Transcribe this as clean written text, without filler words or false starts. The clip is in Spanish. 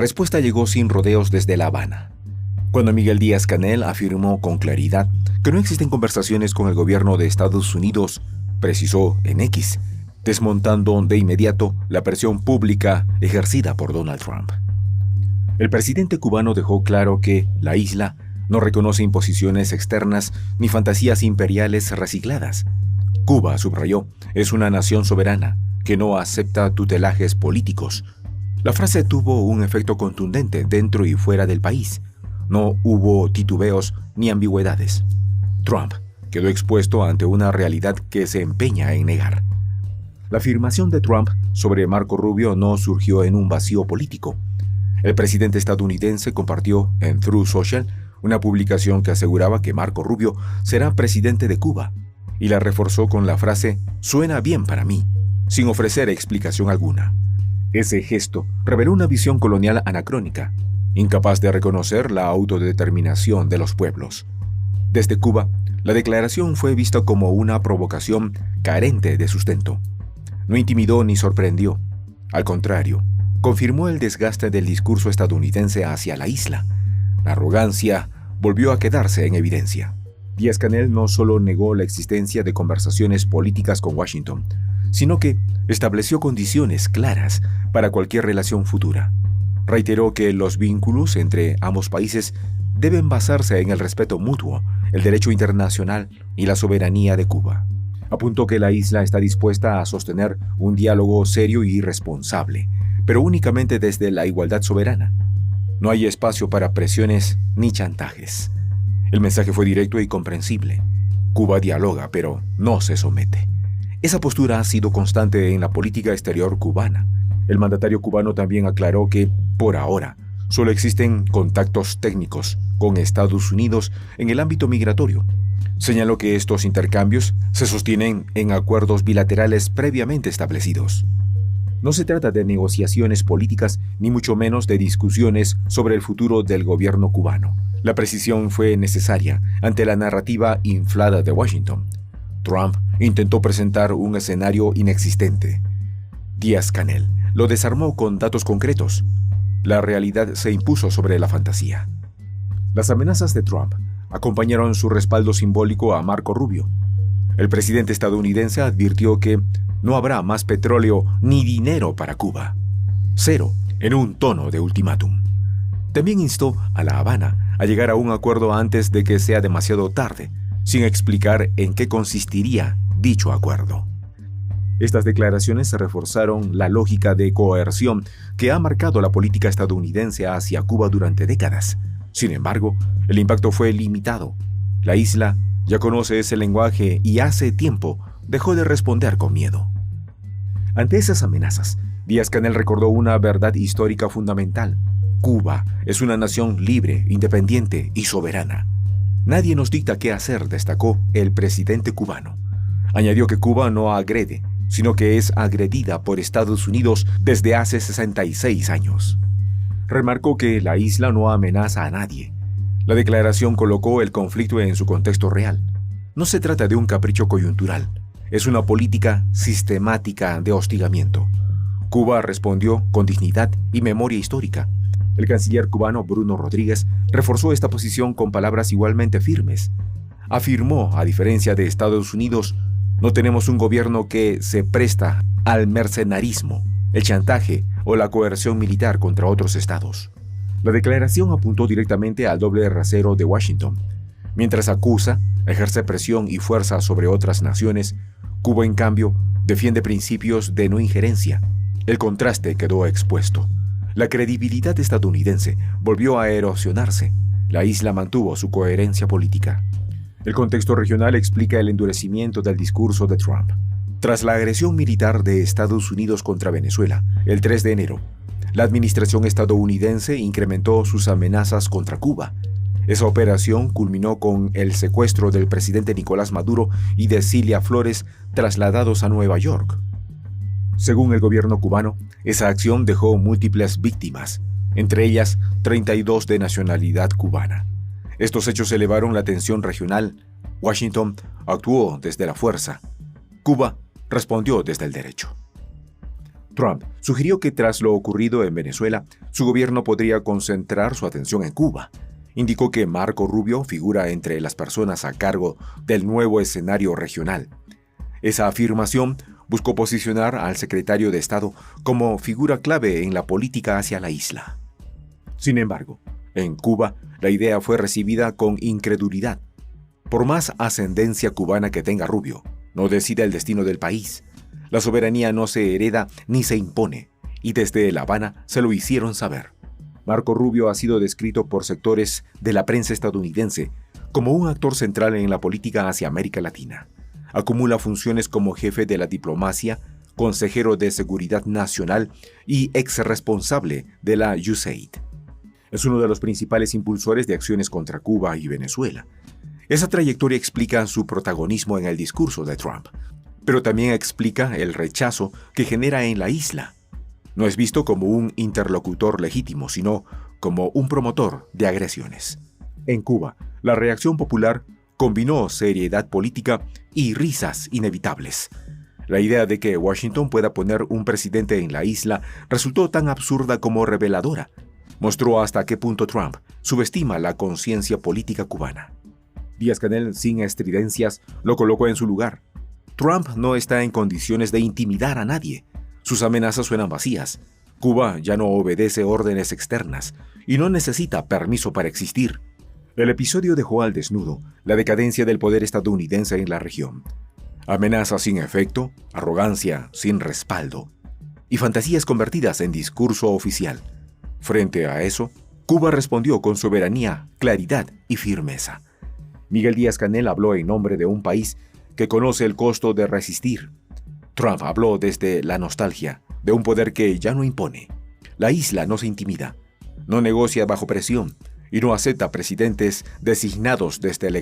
Respuesta llegó sin rodeos desde La Habana, cuando Miguel Díaz-Canel afirmó con claridad que no existen conversaciones con el gobierno de Estados Unidos, precisó en X, desmontando de inmediato la presión pública ejercida por Donald Trump. El presidente cubano dejó claro que la isla no reconoce imposiciones externas ni fantasías imperiales recicladas. Cuba, subrayó, es una nación soberana que no acepta tutelajes políticos. La frase tuvo un efecto contundente dentro y fuera del país. No hubo titubeos ni ambigüedades. Trump quedó expuesto ante una realidad que se empeña en negar. La afirmación de Trump sobre Marco Rubio no surgió en un vacío político. El presidente estadounidense compartió en Truth Social una publicación que aseguraba que Marco Rubio será presidente de Cuba, y la reforzó con la frase «suena bien para mí», sin ofrecer explicación alguna. Ese gesto reveló una visión colonial anacrónica, incapaz de reconocer la autodeterminación de los pueblos. Desde Cuba, la declaración fue vista como una provocación carente de sustento. No intimidó ni sorprendió. Al contrario, confirmó el desgaste del discurso estadounidense hacia la isla. La arrogancia volvió a quedarse en evidencia. Díaz-Canel no solo negó la existencia de conversaciones políticas con Washington, sino que estableció condiciones claras para cualquier relación futura. Reiteró que los vínculos entre ambos países deben basarse en el respeto mutuo, el derecho internacional y la soberanía de Cuba. Apuntó que la isla está dispuesta a sostener un diálogo serio y responsable, pero únicamente desde la igualdad soberana. No hay espacio para presiones ni chantajes. El mensaje fue directo y comprensible. Cuba dialoga, pero no se somete. Esa postura ha sido constante en la política exterior cubana. El mandatario cubano también aclaró que, por ahora, solo existen contactos técnicos con Estados Unidos en el ámbito migratorio. Señaló que estos intercambios se sostienen en acuerdos bilaterales previamente establecidos. No se trata de negociaciones políticas ni mucho menos de discusiones sobre el futuro del gobierno cubano. La precisión fue necesaria ante la narrativa inflada de Washington. Trump intentó presentar un escenario inexistente. Díaz-Canel lo desarmó con datos concretos. La realidad se impuso sobre la fantasía. Las amenazas de Trump acompañaron su respaldo simbólico a Marco Rubio. El presidente estadounidense advirtió que no habrá más petróleo ni dinero para Cuba. Cero, en un tono de ultimátum. También instó a La Habana a llegar a un acuerdo antes de que sea demasiado tarde, sin explicar en qué consistiría dicho acuerdo. Estas declaraciones reforzaron la lógica de coerción que ha marcado la política estadounidense hacia Cuba durante décadas. Sin embargo, el impacto fue limitado. La isla ya conoce ese lenguaje y hace tiempo dejó de responder con miedo. Ante esas amenazas, Díaz-Canel recordó una verdad histórica fundamental. Cuba es una nación libre, independiente y soberana. Nadie nos dicta qué hacer, destacó el presidente cubano. Añadió que Cuba no agrede, sino que es agredida por Estados Unidos desde hace 66 años. Remarcó que la isla no amenaza a nadie. La declaración colocó el conflicto en su contexto real. No se trata de un capricho coyuntural, es una política sistemática de hostigamiento. Cuba respondió con dignidad y memoria histórica. El canciller cubano Bruno Rodríguez reforzó esta posición con palabras igualmente firmes. Afirmó, a diferencia de Estados Unidos, no tenemos un gobierno que se presta al mercenarismo, el chantaje o la coerción militar contra otros estados. La declaración apuntó directamente al doble rasero de Washington. Mientras acusa, ejerce presión y fuerza sobre otras naciones, Cuba, en cambio, defiende principios de no injerencia. El contraste quedó expuesto. La credibilidad estadounidense volvió a erosionarse. La isla mantuvo su coherencia política. El contexto regional explica el endurecimiento del discurso de Trump. Tras la agresión militar de Estados Unidos contra Venezuela, el 3 de enero, la administración estadounidense incrementó sus amenazas contra Cuba. Esa operación culminó con el secuestro del presidente Nicolás Maduro y de Cilia Flores, trasladados a Nueva York. Según el gobierno cubano, esa acción dejó múltiples víctimas, entre ellas 32 de nacionalidad cubana. Estos hechos elevaron la tensión regional. Washington actuó desde la fuerza. Cuba respondió desde el derecho. Trump sugirió que tras lo ocurrido en Venezuela, su gobierno podría concentrar su atención en Cuba. Indicó que Marco Rubio figura entre las personas a cargo del nuevo escenario regional. Esa afirmación buscó posicionar al secretario de Estado como figura clave en la política hacia la isla. Sin embargo, en Cuba, la idea fue recibida con incredulidad. Por más ascendencia cubana que tenga Rubio, no decide el destino del país. La soberanía no se hereda ni se impone, y desde La Habana se lo hicieron saber. Marco Rubio ha sido descrito por sectores de la prensa estadounidense como un actor central en la política hacia América Latina. Acumula funciones como jefe de la diplomacia, consejero de seguridad nacional y ex-responsable de la USAID. Es uno de los principales impulsores de acciones contra Cuba y Venezuela. Esa trayectoria explica su protagonismo en el discurso de Trump, pero también explica el rechazo que genera en la isla. No es visto como un interlocutor legítimo, sino como un promotor de agresiones. En Cuba, la reacción popular combinó seriedad política y risas inevitables. La idea de que Washington pueda poner un presidente en la isla resultó tan absurda como reveladora. Mostró hasta qué punto Trump subestima la conciencia política cubana. Díaz-Canel, sin estridencias, lo colocó en su lugar. Trump no está en condiciones de intimidar a nadie. Sus amenazas suenan vacías. Cuba ya no obedece órdenes externas y no necesita permiso para existir. El episodio dejó al desnudo la decadencia del poder estadounidense en la región. Amenazas sin efecto, arrogancia sin respaldo y fantasías convertidas en discurso oficial. Frente a eso, Cuba respondió con soberanía, claridad y firmeza. Miguel Díaz-Canel habló en nombre de un país que conoce el costo de resistir. Trump habló desde la nostalgia de un poder que ya no impone. La isla no se intimida, no negocia bajo presión y no acepta presidentes designados desde el